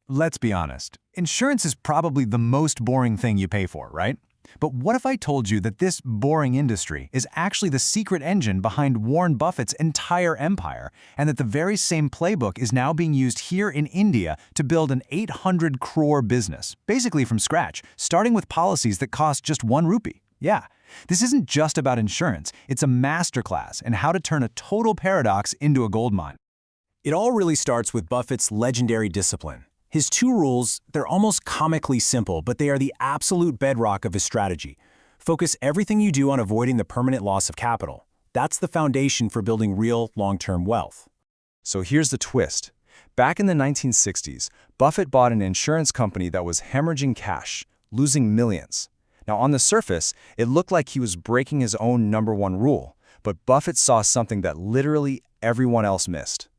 Let's be honest. Insurance is probably the most boring thing you pay for, right? But what if I told you that this boring industry is actually the secret engine behind Warren Buffett's entire empire, and that the very same playbook is now being used here in India to build an 800 crore business, basically from scratch, starting with policies that cost just 1 rupee? Yeah, this isn't just about insurance, it's a masterclass in how to turn a total paradox into a goldmine. It all really starts with Buffett's legendary discipline. His 2 rules, they're almost comically simple, but they are the absolute bedrock of his strategy. Focus everything you do on avoiding the permanent loss of capital. That's the foundation for building real, long-term wealth. So here's the twist. Back in the 1960s, Buffett bought an insurance company that was hemorrhaging cash, losing millions. Now, on the surface, it looked like he was breaking his own #1 rule, but Buffett saw something that literally everyone else missed.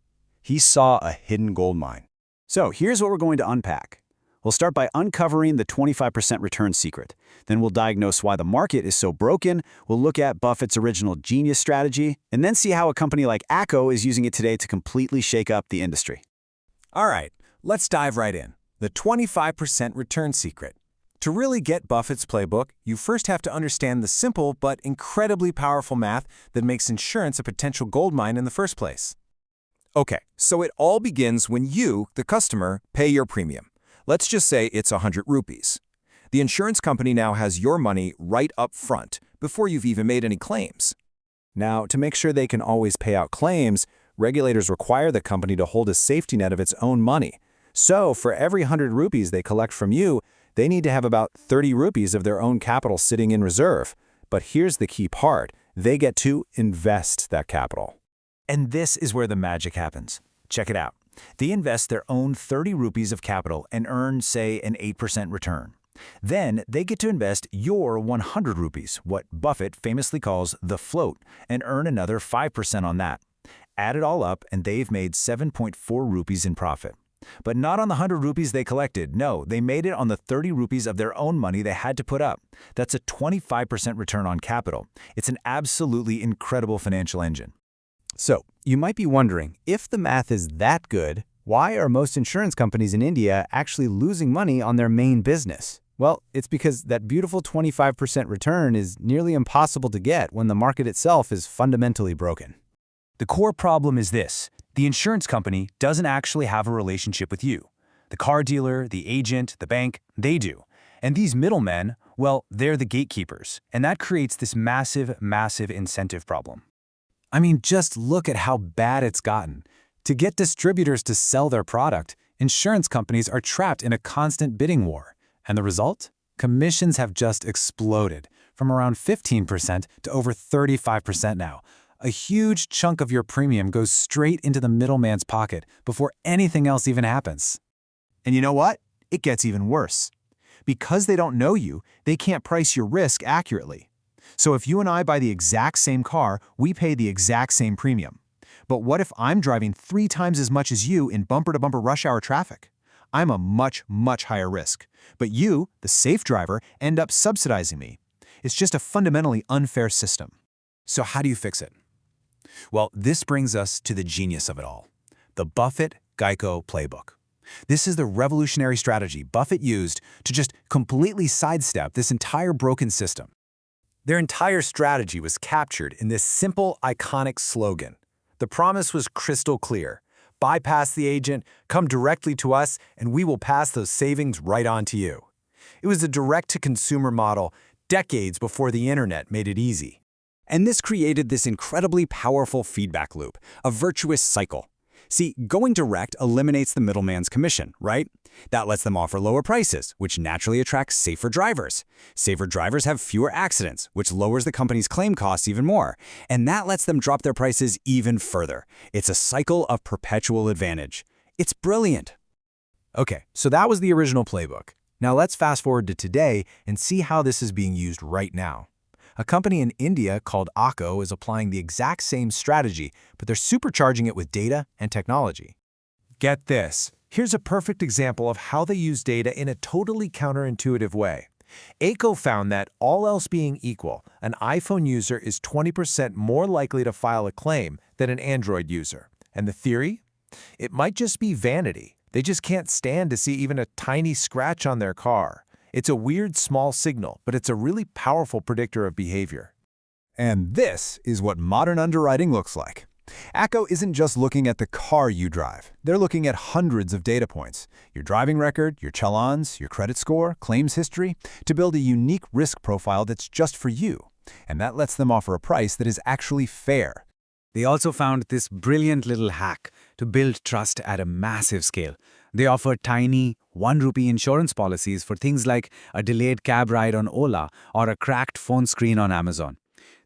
He saw a hidden gold mine. So here's what we're going to unpack. We'll start by uncovering the 25% return secret. Then we'll diagnose why the market is so broken. We'll look at Buffett's original genius strategy, and then see how a company like ACO is using it today to completely shake up the industry. All right, let's dive right in. The 25% return secret. To really get Buffett's playbook, you first have to understand the simple but incredibly powerful math that makes insurance a potential goldmine in the first place. Okay, so it all begins when you, the customer, pay your premium. Let's just say it's 100 rupees. The insurance company now has your money right up front before you've even made any claims. Now, to make sure they can always pay out claims, regulators require the company to hold a safety net of its own money. So, for every 100 rupees they collect from you, they need to have about 30 rupees of their own capital sitting in reserve. But here's the key part. They get to invest that capital. And this is where the magic happens. Check it out. They invest their own 30 rupees of capital and earn, say, an 8% return. Then they get to invest your 100 rupees, what Buffett famously calls the float, and earn another 5% on that. Add it all up and they've made 7.4 rupees in profit. But not on the 100 rupees they collected. No, they made it on the 30 rupees of their own money they had to put up. That's a 25% return on capital. It's an absolutely incredible financial engine. So, you might be wondering, if the math is that good, why are most insurance companies in India actually losing money on their main business? Well, it's because that beautiful 25% return is nearly impossible to get when the market itself is fundamentally broken. The core problem is this. The insurance company doesn't actually have a relationship with you. The car dealer, the agent, the bank, they do. And these middlemen, well, they're the gatekeepers. And that creates this massive, massive incentive problem. I mean, just look at how bad it's gotten. To get distributors to sell their product, insurance companies are trapped in a constant bidding war. And the result? Commissions have just exploded, from around 15% to over 35% now. A huge chunk of your premium goes straight into the middleman's pocket before anything else even happens. And you know what? It gets even worse. Because they don't know you, they can't price your risk accurately. So if you and I buy the exact same car, we pay the exact same premium. But what if I'm driving 3 times as much as you in bumper-to-bumper rush hour traffic? I'm a much, much higher risk. But you, the safe driver, end up subsidizing me. It's just a fundamentally unfair system. So how do you fix it? Well, this brings us to the genius of it all, the Buffett-Geico Playbook. This is the revolutionary strategy Buffett used to just completely sidestep this entire broken system. Their entire strategy was captured in this simple, iconic slogan. The promise was crystal clear. Bypass the agent, come directly to us, and we will pass those savings right on to you. It was a direct-to-consumer model decades before the internet made it easy. And this created this incredibly powerful feedback loop, a virtuous cycle. See, going direct eliminates the middleman's commission, right? That lets them offer lower prices, which naturally attracts safer drivers. Safer drivers have fewer accidents, which lowers the company's claim costs even more. And that lets them drop their prices even further. It's a cycle of perpetual advantage. It's brilliant. Okay, so that was the original playbook. Now let's fast forward to today and see how this is being used right now. A company in India called ACO is applying the exact same strategy, but they're supercharging it with data and technology. Get this. Here's a perfect example of how they use data in a totally counterintuitive way. ACO found that, all else being equal, an iPhone user is 20% more likely to file a claim than an Android user. And the theory? It might just be vanity. They just can't stand to see even a tiny scratch on their car. It's a weird small signal, but it's a really powerful predictor of behavior. And this is what modern underwriting looks like. ACO isn't just looking at the car you drive. They're looking at hundreds of data points, your driving record, your challans, your credit score, claims history, to build a unique risk profile that's just for you. And that lets them offer a price that is actually fair. They also found this brilliant little hack to build trust at a massive scale. They offer tiny, 1 rupee insurance policies for things like a delayed cab ride on Ola or a cracked phone screen on Amazon.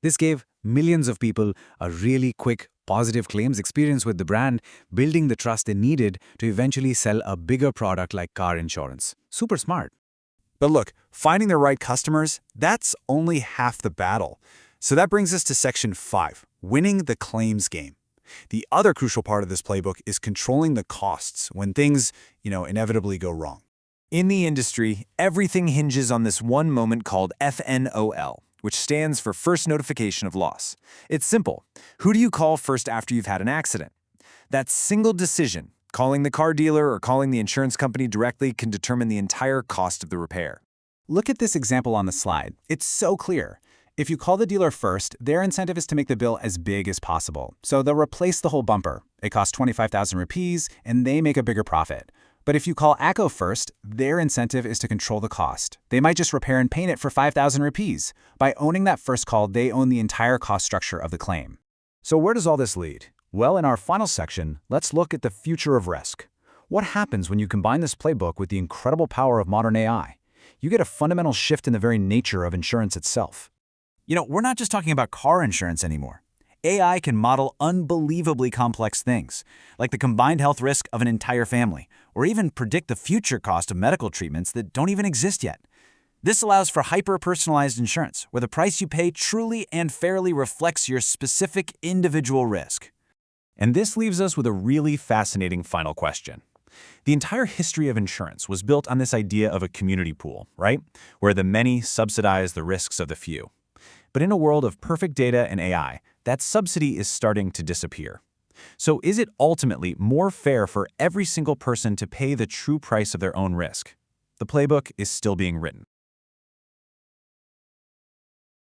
This gave millions of people a really quick, positive claims experience with the brand, building the trust they needed to eventually sell a bigger product like car insurance. Super smart. But look, finding the right customers, that's only half the battle. So that brings us to Section 5, winning the claims game. The other crucial part of this playbook is controlling the costs when things, inevitably go wrong. In the industry, everything hinges on this one moment called FNOL, which stands for First Notification of Loss. It's simple. Who do you call first after you've had an accident? That single decision, calling the car dealer or calling the insurance company directly, can determine the entire cost of the repair. Look at this example on the slide. It's so clear. If you call the dealer first, their incentive is to make the bill as big as possible. So they'll replace the whole bumper. It costs 25,000 rupees, and they make a bigger profit. But if you call ACO first, their incentive is to control the cost. They might just repair and paint it for 5,000 rupees. By owning that first call, they own the entire cost structure of the claim. So where does all this lead? Well, in our final section, let's look at the future of risk. What happens when you combine this playbook with the incredible power of modern AI? You get a fundamental shift in the very nature of insurance itself. We're not just talking about car insurance anymore. AI can model unbelievably complex things, like the combined health risk of an entire family, or even predict the future cost of medical treatments that don't even exist yet. This allows for hyper-personalized insurance, where the price you pay truly and fairly reflects your specific individual risk. And this leaves us with a really fascinating final question. The entire history of insurance was built on this idea of a community pool, right? Where the many subsidize the risks of the few. But in a world of perfect data and AI, that subsidy is starting to disappear. So is it ultimately more fair for every single person to pay the true price of their own risk? The playbook is still being written.